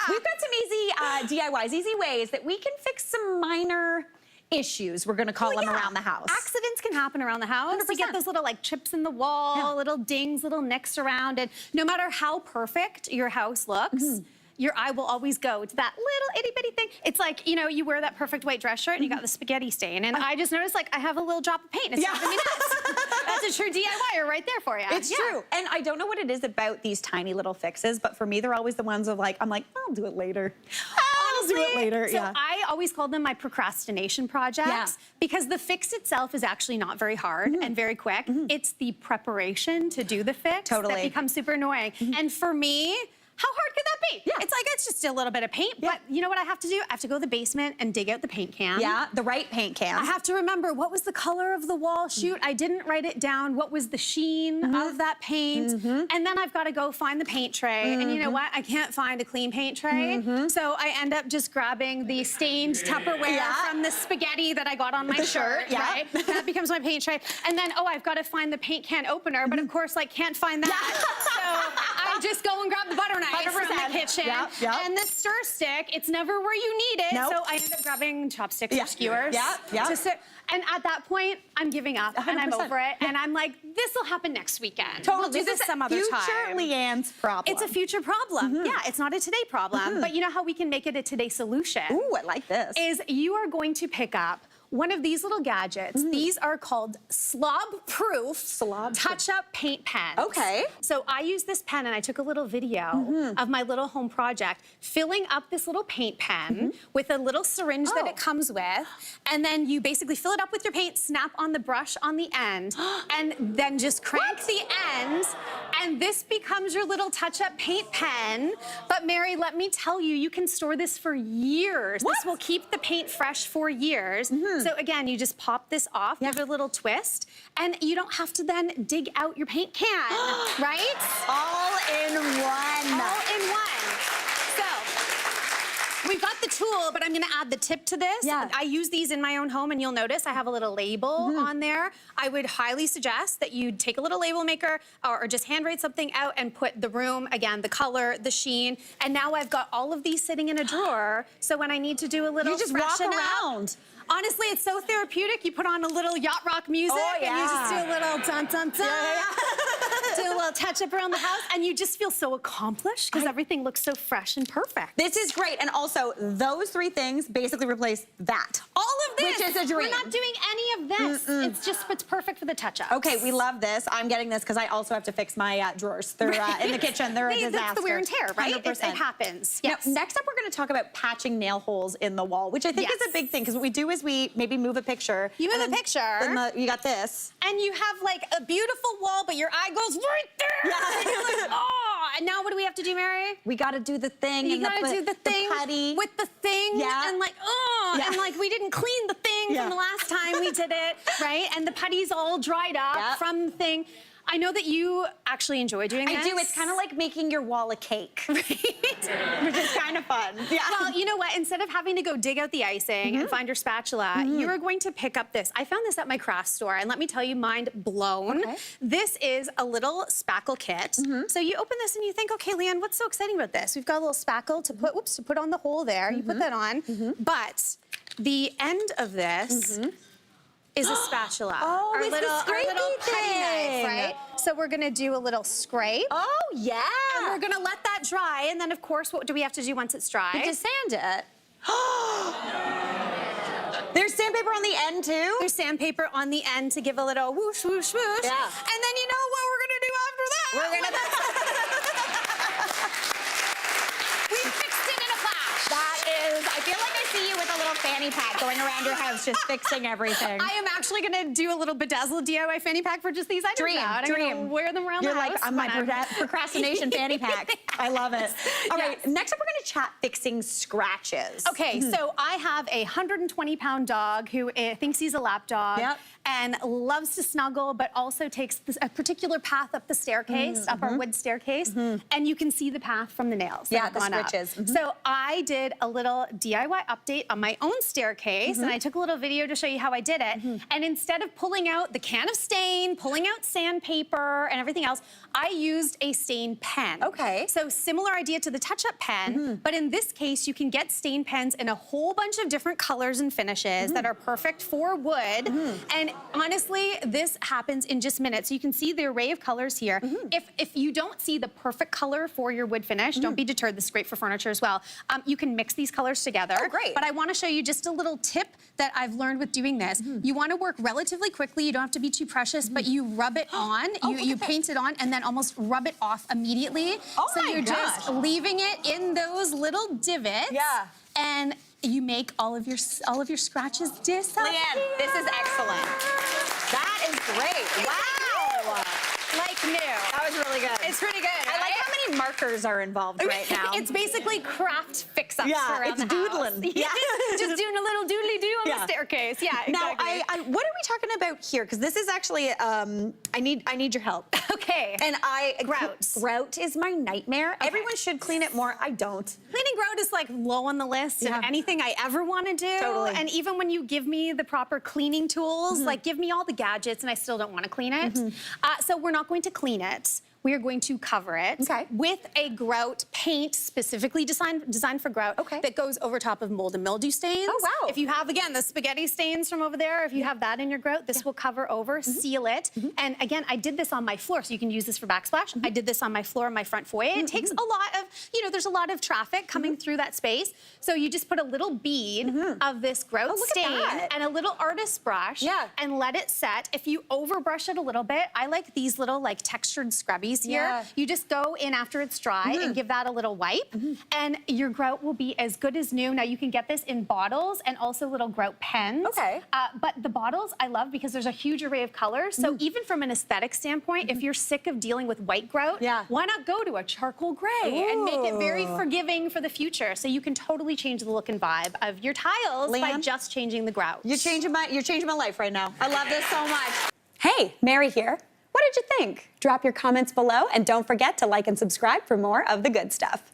We've got some easy DIYs, easy ways that we can fix some minor issues, we're gonna call them, around the house. Accidents can happen around the house. 100%. You get those little like chips in the wall, little dings, little nicks around it. No matter how perfect your house looks, your eye will always go to that little itty bitty thing. It's like, you know, you wear that perfect white dress shirt and you got the spaghetti stain, and I just noticed like I have a little drop of paint. It's driving me nuts. That's a true DIYer right there for you. It's true. And I don't know what it is about these tiny little fixes, but for me, they're always the ones of like, I'm like, I'll do it later. I'll do it later, So I always call them my procrastination projects because the fix itself is actually not very hard and very quick. It's the preparation to do the fix that becomes super annoying. And for me, how hard could that be? It's like, it's just a little bit of paint, but you know what I have to do? I have to go to the basement and dig out the paint can. The right paint can. I have to remember, what was the color of the wall? Shoot, I didn't write it down. What was the sheen of that paint? And then I've got to go find the paint tray. And you know what? I can't find a clean paint tray. So I end up just grabbing the stained Tupperware from the spaghetti that I got on my shirt, right? That becomes my paint tray. And then, oh, I've got to find the paint can opener, but of course, like, can't find that. So I just go and grab the butter knife from the kitchen. And the stir stick, it's never where you need it. So I end up grabbing chopsticks or skewers. And at that point, I'm giving up and I'm over it. And I'm like, this will happen next weekend. We'll do this some other time. Future Leigh-Ann's problem. It's a future problem. Yeah, it's not a today problem. But you know how we can make it a today solution? Ooh, I like this. Is you are going to pick up one of these little gadgets. These are called slob-proof touch-up paint pens. Okay. So I used this pen and I took a little video of my little home project, filling up this little paint pen with a little syringe that it comes with, and then you basically fill it up with your paint, snap on the brush on the end, and then just crank the end, and this becomes your little touch-up paint pen. But Mary, let me tell you, you can store this for years. This will keep the paint fresh for years. So again, you just pop this off, give it a little twist, and you don't have to then dig out your paint can, right? All in one. All in one. So, we've got the tool, but I'm gonna add the tip to this. I use these in my own home, and you'll notice I have a little label on there. I would highly suggest that you take a little label maker or just handwrite something out and put the room, again, the color, the sheen, and now I've got all of these sitting in a drawer, so when I need to do a little you just walk around. Honestly, it's so therapeutic. You put on a little yacht rock music and you just do a little dun dun dun. Do a little touch up around the house, and you just feel so accomplished because everything looks so fresh and perfect. This is great, and also those three things basically replace that. All of this, which is a dream. We're not doing any of this. It's perfect for the touch-ups. Okay, we love this. I'm getting this because I also have to fix my drawers. They're in the kitchen. They're a disaster. That's the wear and tear, right? 100%. It happens. Now, next up, we're going to talk about patching nail holes in the wall, which I think is a big thing because what we do is we maybe move a picture. You move a picture. Then you got this. And you have like a beautiful wall, but your eye goes right there. And you're like, oh. And now what do we have to do, Mary? We got to do the thing. You got to do the thing putty. with the thing. And like, and like we didn't clean the thing from the last time we did it, right? And the putty's all dried up from the thing. I know that you actually enjoy doing this. I do. It's kind of like making your wall a cake. Right? Which is kind of fun. Well, you know what? Instead of having to go dig out the icing and find your spatula, you are going to pick up this. I found this at my craft store, and let me tell you, mind blown. This is a little spackle kit. So you open this and you think, okay, Leigh-Ann, what's so exciting about this? We've got a little spackle to put, to put on the hole there. You put that on. But the end of this is a spatula. Oh, our it's little putty knife, right? So we're gonna do a little scrape. Oh, yeah. And we're gonna let that dry, and then of course, what do we have to do once it's dry? You just sand it. There's sandpaper on the end too? There's sandpaper on the end to give a little whoosh, whoosh, whoosh. Yeah. And then you know what we're gonna do after that? We're gonna... We fixed it in a flash. That is, I feel like I see you with a little fanny pack going around your house just fixing everything. I am actually gonna do a little bedazzled DIY fanny pack for just these items. Dream. I'm gonna wear them around the house. You're like, I'm my procrastination fanny pack. I love it. All right, next up we're gonna chat fixing scratches. Okay, so I have a 120-pound dog who thinks he's a lap dog. And loves to snuggle, but also takes a particular path up the staircase, up our wood staircase, and you can see the path from the nails. Yeah, the switches. So I did a little DIY update on my own staircase, and I took a little video to show you how I did it. And instead of pulling out the can of stain, pulling out sandpaper and everything else, I used a stain pen. Okay. So similar idea to the touch-up pen, But in this case, you can get stain pens in a whole bunch of different colors and finishes that are perfect for wood. And honestly, this happens in just minutes. You can see the array of colors here. If you don't see the perfect color for your wood finish, don't be deterred. This is great for furniture as well. You can mix these colors together. Oh, great. But I want to show you just a little tip that I've learned with doing this. You want to work relatively quickly. You don't have to be too precious, but you rub it on. You paint it on and then almost rub it off immediately. Oh so my you're gosh. just leaving it in those little divots. Yeah. And you make all of your scratches disappear. Leigh-Ann, this is excellent. That is great. Wow. Like new. That was really good. It's pretty good. I like how many markers are involved right now. It's basically craft fix-ups around it's the doodling. house. Yeah. Just doing a little doodly-doo on the staircase. Yeah, exactly. Now, what are we talking about here? Because this is actually, I need your help. Okay. And Grout. Grout is my nightmare. Everyone should clean it more. I don't. Cleaning grout is like low on the list of anything I ever want to do. Totally. And even when you give me the proper cleaning tools, like give me all the gadgets and I still don't want to clean it. So we're not going to clean it. We are going to cover it with a grout paint specifically designed for grout that goes over top of mold and mildew stains. Oh, wow. If you have, again, the spaghetti stains from over there, if you have that in your grout, this will cover over, seal it. And again, I did this on my floor, so you can use this for backsplash. I did this on my floor in my front foyer. It takes a lot of, there's a lot of traffic coming through that space. So you just put a little bead of this grout stain and a little artist brush and let it set. If you overbrush it a little bit, I like these little like textured scrubbies here. You just go in after it's dry and give that a little wipe and your grout will be as good as new. Now you can get this in bottles and also little grout pens. But the bottles I love because there's a huge array of colors. So even from an aesthetic standpoint, if you're sick of dealing with white grout, why not go to a charcoal gray and make it very forgiving for the future? So you can totally change the look and vibe of your tiles by just changing the grout. You're changing my life right now. I love this so much. Hey, Mary here. What did you think? Drop your comments below and don't forget to like and subscribe for more of the good stuff.